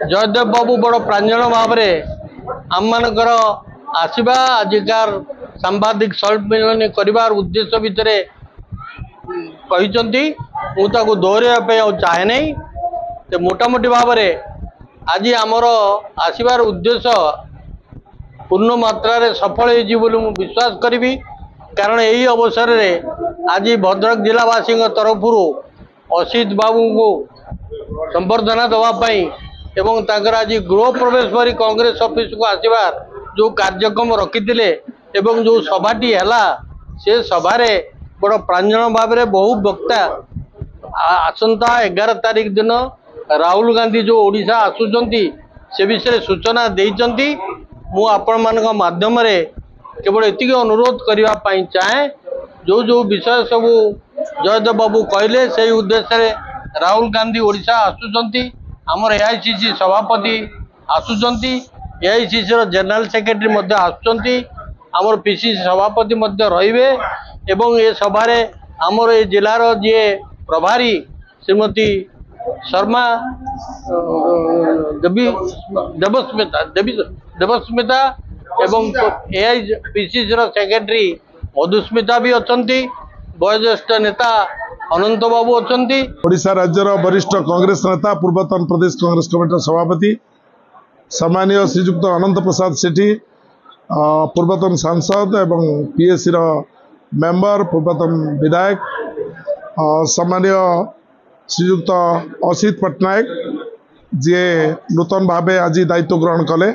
जयदेव बाबू बड़ प्रांजल भाव आम मानकर आसवा आजिकार सांबादिक सम्मेलन कर उद्देश्य भितर कहते मुझे दोहरापी चाहे नहीं। तो मोटामोटी भाव आज आमर आसबार उद्देश्य पूर्ण मात्रा सफल हो विश्वास करी। कारण यही अवसर में आज भद्रक जिलावासी तरफ असित बाबू को संबर्धना देवाई एवं ताकर आज गृह प्रवेश पर कांग्रेस ऑफिस को आसबार जो कार्यक्रम रखी एवं जो सभाटी है से सभारे बड़ प्रांजल भाव में बहु वक्ता आसंता 11 तारीख दिन राहुल गांधी जो ओडिशा आसुचंती से विषय सूचना देइचंती। मु आपण मानक माध्यम रे केवल एतिक अनुरोध करने चाहे जो जो विषय सब जयदेव बाबू कहले से उद्देश्य रे राहुल गांधी ओडिशा आसुचंती आमर एआईसीसी सभापति आसुचंती एआईसीसी रो जनरल सेक्रेटरी मध्य आसुचंती आमर पीसीसी सभापति मध्य रहिबे एवं ये सभारे आमर ए जिलार जे प्रभारी श्रीमती शर्मा देवस्मिता एवं एआईसीसी रो सेक्रेटरी मधुस्मिता भी अछंती वयोज्येष्ठ नेता अनंत बाबू अछंती ओडिशा राज्यर वरिष्ठ कांग्रेस नेता पूर्वतन प्रदेश कांग्रेस कमिटी सभापति सम्मानीय श्रीजुक्त अनंत प्रसाद सेठी पूर्वतन सांसद एवं पीएससी रो मेंबर पूर्वतन विधायक सम्मानीय श्रीजुक्त असित पट्टनायक जी नूतन भाव आज दायित्व ग्रहण कले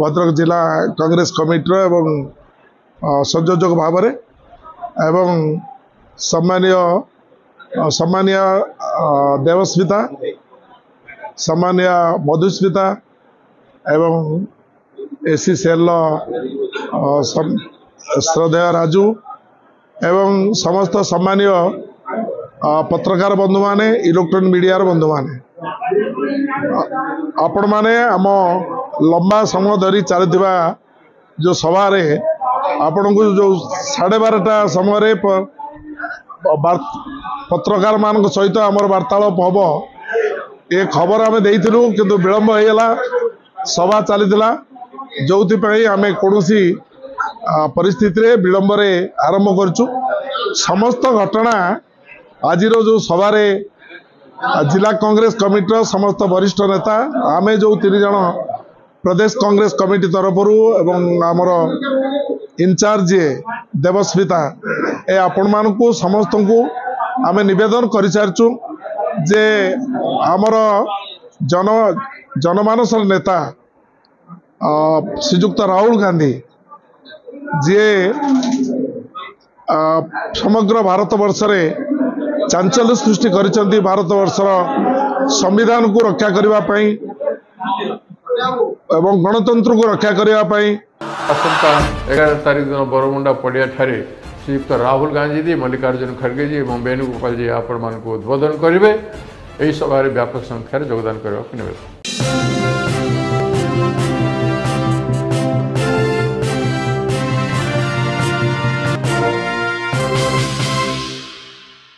भद्रक जिला कांग्रेस कमिटी एवं संयोजक भाव एवं सम्मानीय देवस्मिता सम्मानीय मधुस्मिता एवं एसी सेल श्रद्धेय राजू एवं समस्त सम्मानीय पत्रकार बंधु माने इलेक्ट्रॉनिक मीडिया बंधु माने आपण माने आम लंबा समय धरी चलता जो सभा आपण को जो 12:30 समय पत्रकार मान सहित आमर वार्तालाप हम ये खबर आम देइथिलु किंतु विलंब होइगला सभा चलीथिला जो आम कौन परिस्थिति रे विलंब रे आरंभ करचु। समस्त घटना आज जो सभारे जिला कांग्रेस कमिटी समस्त वरिष्ठ नेता आमे जो 3 जन प्रदेश कांग्रेस कमिटी तरफ एवं आमर इनचार्ज देवस्मिता ए आपण मानकु समस्त को आमे निवेदन कर सारचु जे आमर जनमानस नेता श्रीजुक्त राहुल गांधी जी समग्र भारत वर्ष रे चांचल्य सृष्टि करिसेंती भारत वर्षर संविधान को रक्षा करने एवं गणतंत्र को रक्षा करने आसंता 11 तारीख दिन बरमुंडा पड़िया ठारे श्रीयुक्त राहुल गांधी जी मल्लिकार्जुन खड़गे जी और वेणुगोपाल जी आपण मान उद्बोधन करेंगे। यही सभा व्यापक संख्यार योगदान करने को निवेदन।